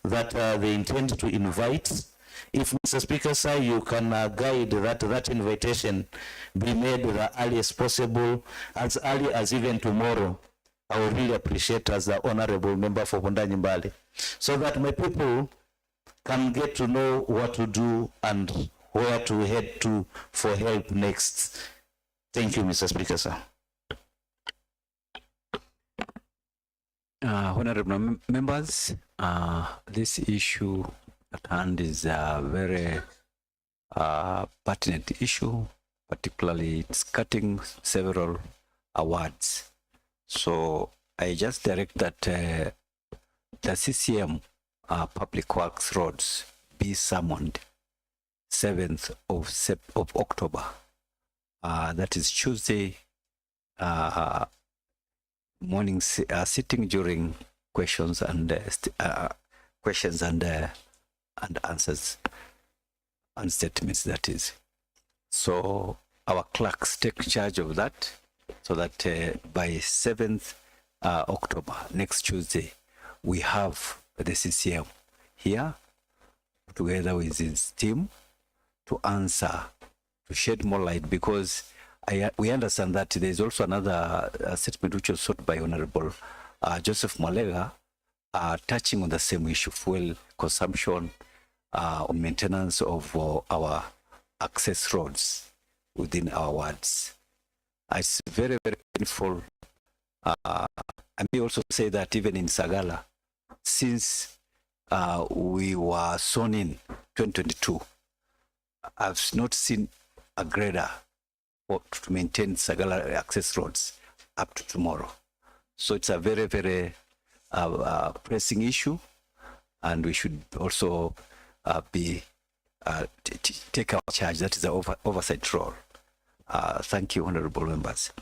that they intend to invite. If, Mr. Speaker, sir, you can guide that invitation be made the earliest possible, as early as even tomorrow, I would really appreciate as the honorable member for Bondani Mbale, so that my people can get to know what to do and where to head to for help next. Thank you, Mr. Speaker, sir. Honorable members, this issue at hand is a very pertinent issue, particularly it's cutting several awards. So I just direct that the CCM Public Works Roads be summoned 7th of October. That is Tuesday morning sitting during questions and answers and statements, that is. So our clerks take charge of that, so that by 7th October, next Tuesday, we have the CCM here together with his team to answer, to shed more light, because we understand that there is also another statement which was sought by Honorable Joseph Malega, touching on the same issue, fuel consumption, on maintenance of our access roads within our wards. It's very, very painful. I may also say that even in Sagala, since we were sworn in 2022, I've not seen a grader to maintain Sagala access roads up to tomorrow. So it's a very, very pressing issue, and we should also take our charge. That is the oversight role. Thank you, honorable members.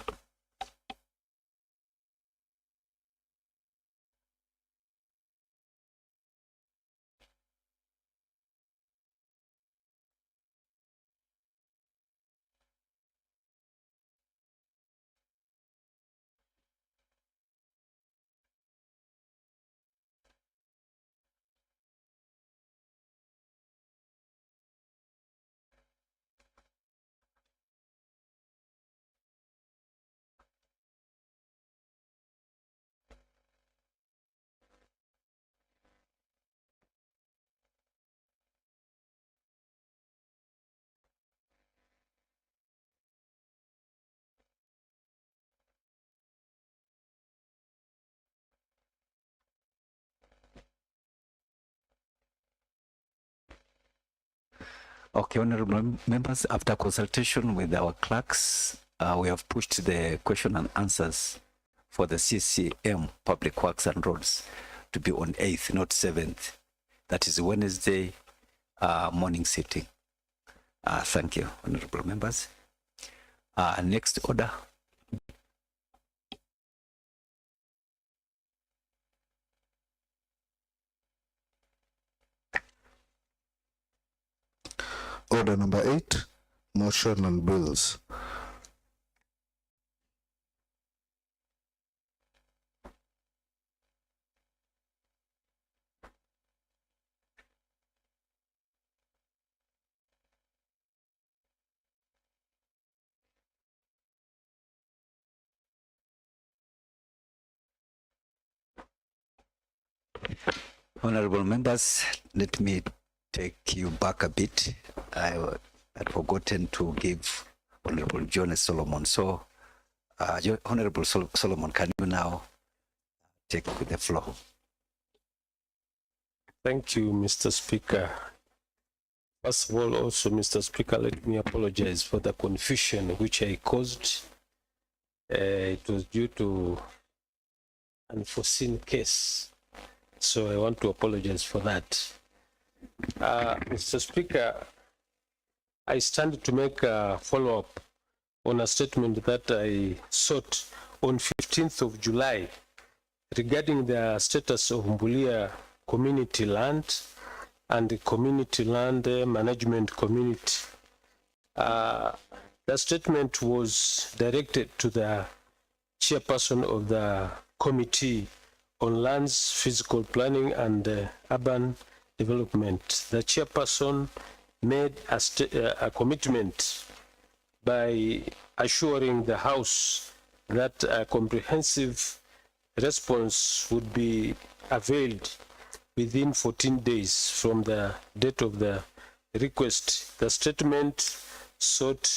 Okay, honorable members, after consultation with our clerks, we have pushed the question and answers for the CCM Public Works and Roads to be on 8th, not 7th. That is Wednesday morning sitting. Thank you, honorable members. Next order. Order number 8, motion and bills. Honorable members, let me take you back a bit. I had forgotten to give Honorable Jonas Solomon. So, Honorable Solomon, can you now take the floor? Thank you, Mr. Speaker. First of all, also, Mr. Speaker, let me apologize for the confusion which I caused. It was due to unforeseen case So I want to apologize for that. Mr. Speaker, I stand to make a follow-up on a statement that I sought on 15th of July regarding the status of Mbulia community land and the community land management community. The statement was directed to the chairperson of the Committee on Lands, Physical Planning and Urban Development. The chairperson made a commitment by assuring the House that a comprehensive response would be availed within 14 days from the date of the request. The statement sought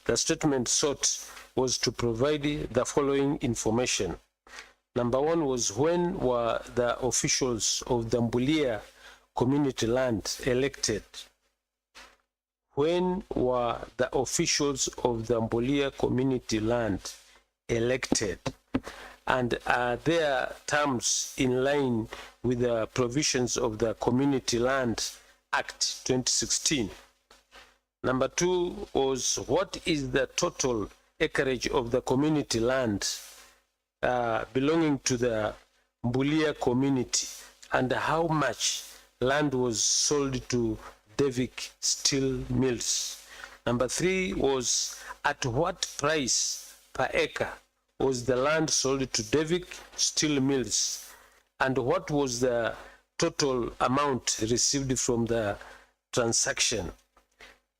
the statement sought was to provide the following information. Number one was, when were the officials of the Mbulia community land elected? When were the officials of the Mbulia community land elected? And are their terms in line with the provisions of the Community Land Act 2016? Number two was, what is the total acreage of the community land belonging to the Mbulia community, and how much land was sold to Devik Steel Mills? Number three was, at what price per acre was the land sold to Devik Steel Mills, and what was the total amount received from the transaction?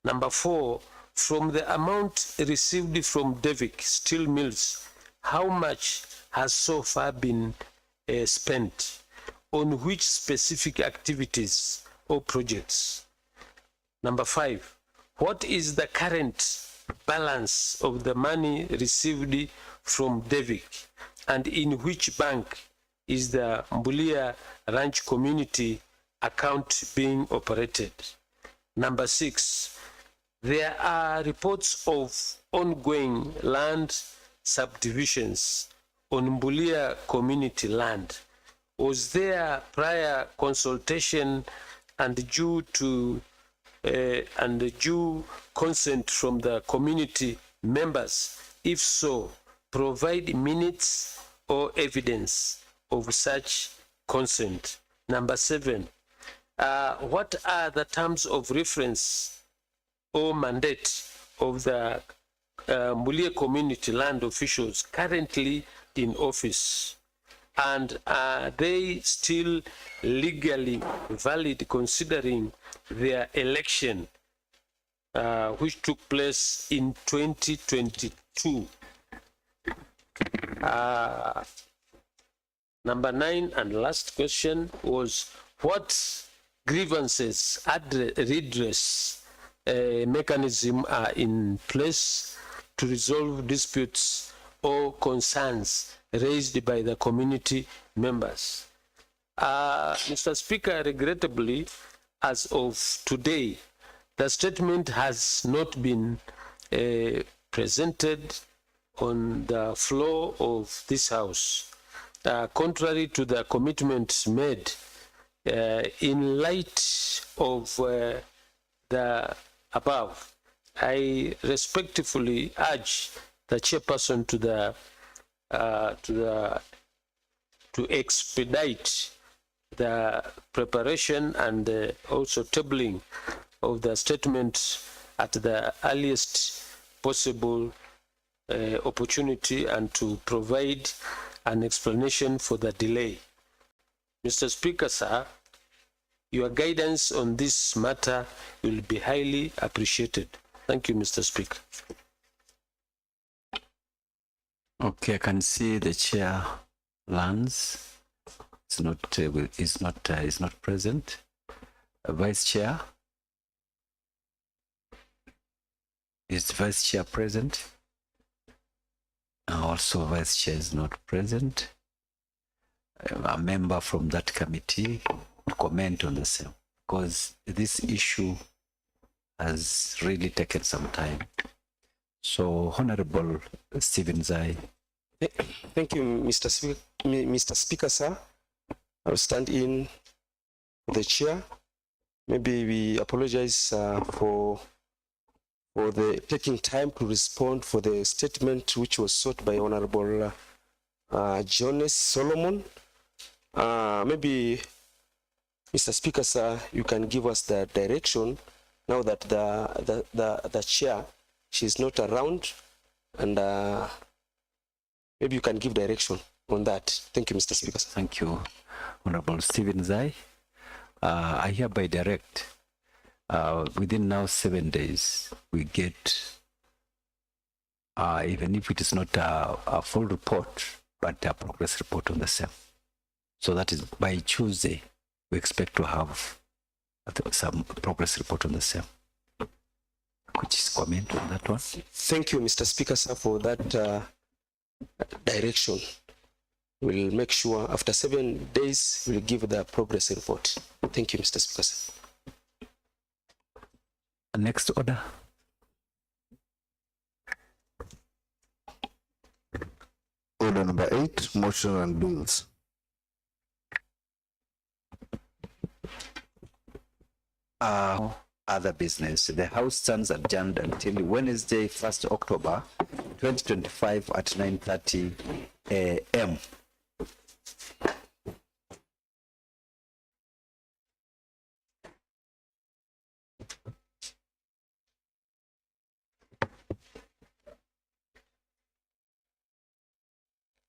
Number four, from the amount received from Devik Steel Mills, how much has so far been spent on which specific activities or projects? Number five, what is the current balance of the money received from Devik, and in which bank is the Mbulia Ranch Community account being operated? Number six, there are reports of ongoing land subdivisions on Mbulia community land. Was there prior consultation and due consent from the community members? If so, provide minutes or evidence of such consent. Number seven, what are the terms of reference or mandate of the Mbulia community land officials currently in office, and are they still legally valid considering their election which took place in 2022? Number nine and last question was, what grievances redress mechanism are in place to resolve disputes or concerns raised by the community members? Mr. Speaker, regrettably, as of today, the statement has not been presented on the floor of this House. Contrary to the commitments made, in light of the above, I respectfully urge the chairperson to expedite the preparation and also tabling of the statement at the earliest possible opportunity, and to provide an explanation for the delay. Mr. Speaker, sir, your guidance on this matter will be highly appreciated. Thank you, Mr. Speaker. Okay, I can see the chair lands. Is not present. Vice Chair. Is the Vice Chair present? Also, Vice Chair is not present. A member from that committee to comment on the same, because this issue has really taken some time. So, Honorable Stephen Zai, Thank you, Mr. Speaker, sir. I'll stand in for the chair. Maybe we apologize for the taking time to respond for the statement which was sought by Honorable Jonas Solomon. Maybe, Mr. Speaker, sir, you can give us the direction now that the chair, she's not around, and maybe you can give direction on that. Thank you, Mr. Speaker, sir. Thank you, Honorable Stephen Zai. I hereby direct within now 7 days, we get, even if it is not a full report, but a progress report on the same. So that is by Tuesday, we expect to have some progress report on the same. Could you comment on that one? Thank you, Mr. Speaker, sir, for that direction. We'll make sure after 7 days, we'll give the progress report. Thank you, Mr. Speaker, sir. Next order. Order number 8, motion and bills. Other business. The House stands adjourned until Wednesday, 1st October 2025 at 9:30 a.m.